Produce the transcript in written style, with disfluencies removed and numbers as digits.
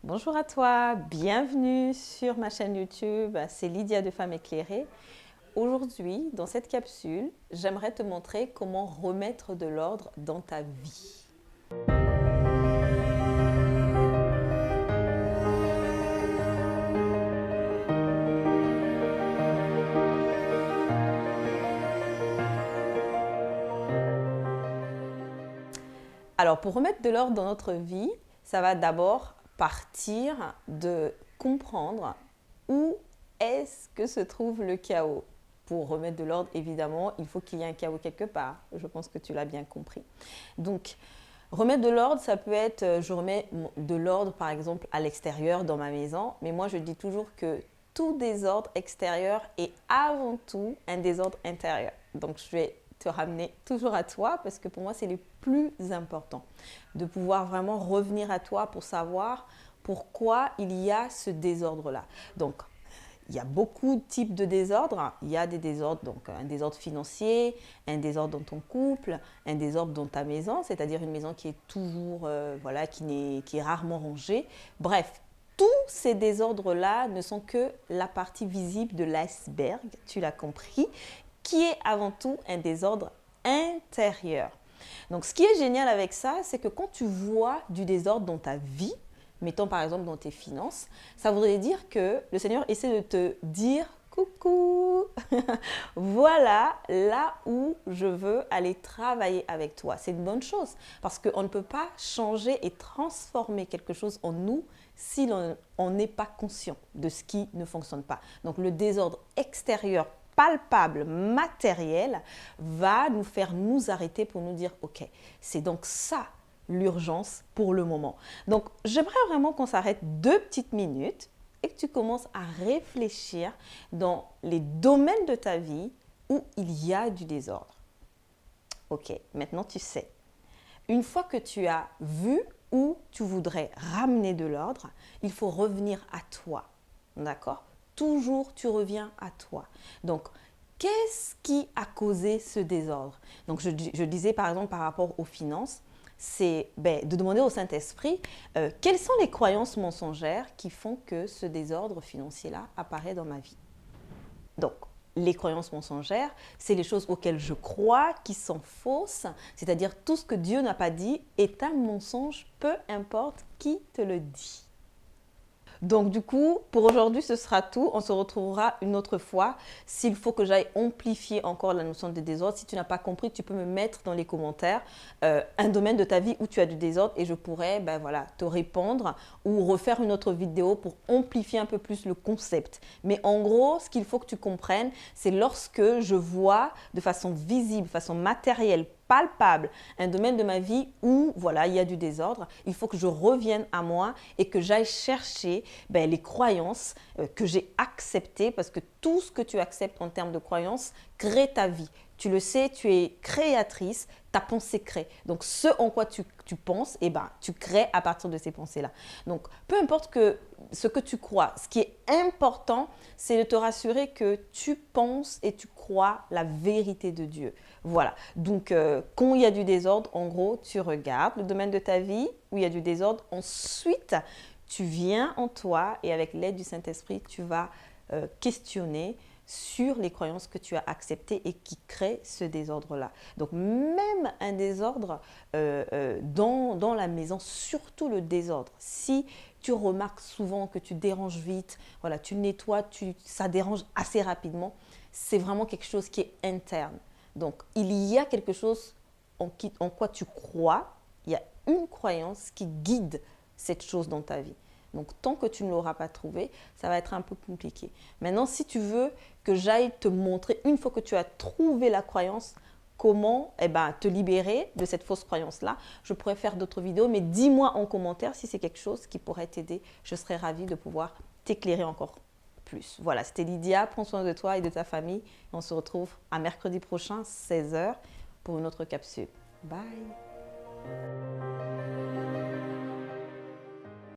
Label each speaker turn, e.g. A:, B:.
A: Bonjour à toi, bienvenue sur ma chaîne YouTube, c'est Lydia de Femme Éclairée. Aujourd'hui, dans cette capsule, j'aimerais te montrer comment remettre de l'ordre dans ta vie. Alors, pour remettre de l'ordre dans notre vie, ça va d'abord partir de comprendre où est-ce que se trouve le chaos. Pour remettre de l'ordre, évidemment, il faut qu'il y ait un chaos quelque part. Je pense que tu l'as bien compris. Donc, remettre de l'ordre, ça peut être, je remets de l'ordre, par exemple, à l'extérieur, dans ma maison. Mais moi, je dis toujours que tout désordre extérieur est avant tout un désordre intérieur. Donc, je vais te ramener toujours à toi parce que pour moi, c'est le plus important. De pouvoir vraiment revenir à toi pour savoir pourquoi il y a ce désordre-là. Donc, il y a beaucoup de types de désordres. Il y a des désordres, donc un désordre financier, un désordre dans ton couple, un désordre dans ta maison, c'est-à-dire une maison qui est toujours, qui est rarement rangée. Bref, tous ces désordres-là ne sont que la partie visible de l'iceberg, tu l'as compris, qui est avant tout un désordre intérieur. Donc, ce qui est génial avec ça, c'est que quand tu vois du désordre dans ta vie, mettons par exemple dans tes finances, ça voudrait dire que le Seigneur essaie de te dire « Coucou, voilà là où je veux aller travailler avec toi ». C'est une bonne chose parce qu'on ne peut pas changer et transformer quelque chose en nous si on n'est pas conscient de ce qui ne fonctionne pas. Donc le désordre extérieur palpable, matériel, va nous faire nous arrêter pour nous dire « Ok, c'est donc ça l'urgence pour le moment. » Donc, j'aimerais vraiment qu'on s'arrête 2 petites minutes et que tu commences à réfléchir dans les domaines de ta vie où il y a du désordre. Ok, maintenant tu sais. Une fois que tu as vu où tu voudrais ramener de l'ordre, il faut revenir à toi. D'accord ? Toujours, tu reviens à toi. Donc, qu'est-ce qui a causé ce désordre? Donc, je disais par exemple par rapport aux finances, c'est de demander au Saint-Esprit quelles sont les croyances mensongères qui font que ce désordre financier-là apparaît dans ma vie. Donc, les croyances mensongères, c'est les choses auxquelles je crois, qui sont fausses, c'est-à-dire tout ce que Dieu n'a pas dit est un mensonge, peu importe qui te le dit. Donc du coup, pour aujourd'hui, ce sera tout. On se retrouvera une autre fois. S'il faut que j'aille amplifier encore la notion de désordre, si tu n'as pas compris, tu peux me mettre dans les commentaires un domaine de ta vie où tu as du désordre et je pourrais te répondre ou refaire une autre vidéo pour amplifier un peu plus le concept. Mais en gros, ce qu'il faut que tu comprennes, c'est lorsque je vois de façon visible, de façon matérielle, palpable, un domaine de ma vie où il y a du désordre, il faut que je revienne à moi et que j'aille chercher les croyances que j'ai acceptées parce que tout ce que tu acceptes en termes de croyances crée ta vie. Tu le sais, tu es créatrice, ta pensée crée. Donc, ce en quoi tu penses, tu crées à partir de ces pensées-là. Donc, peu importe ce que tu crois, ce qui est important, c'est de te rassurer que tu penses et tu crois la vérité de Dieu. Voilà. Donc, quand il y a du désordre, en gros, tu regardes le domaine de ta vie où il y a du désordre. Ensuite, tu viens en toi et avec l'aide du Saint-Esprit, tu vas questionner sur les croyances que tu as acceptées et qui créent ce désordre-là. Donc, même un désordre dans la maison, surtout le désordre. Si tu remarques souvent que tu déranges vite, tu nettoies, ça dérange assez rapidement, c'est vraiment quelque chose qui est interne. Donc, il y a quelque chose en quoi tu crois, il y a une croyance qui guide cette chose dans ta vie. Donc, tant que tu ne l'auras pas trouvé, ça va être un peu compliqué. Maintenant, si tu veux que j'aille te montrer, une fois que tu as trouvé la croyance, comment te libérer de cette fausse croyance-là, je pourrais faire d'autres vidéos, mais dis-moi en commentaire si c'est quelque chose qui pourrait t'aider. Je serais ravie de pouvoir t'éclairer encore plus. Voilà, c'était Lydia. Prends soin de toi et de ta famille. On se retrouve à mercredi prochain, 16 h, pour une autre capsule. Bye!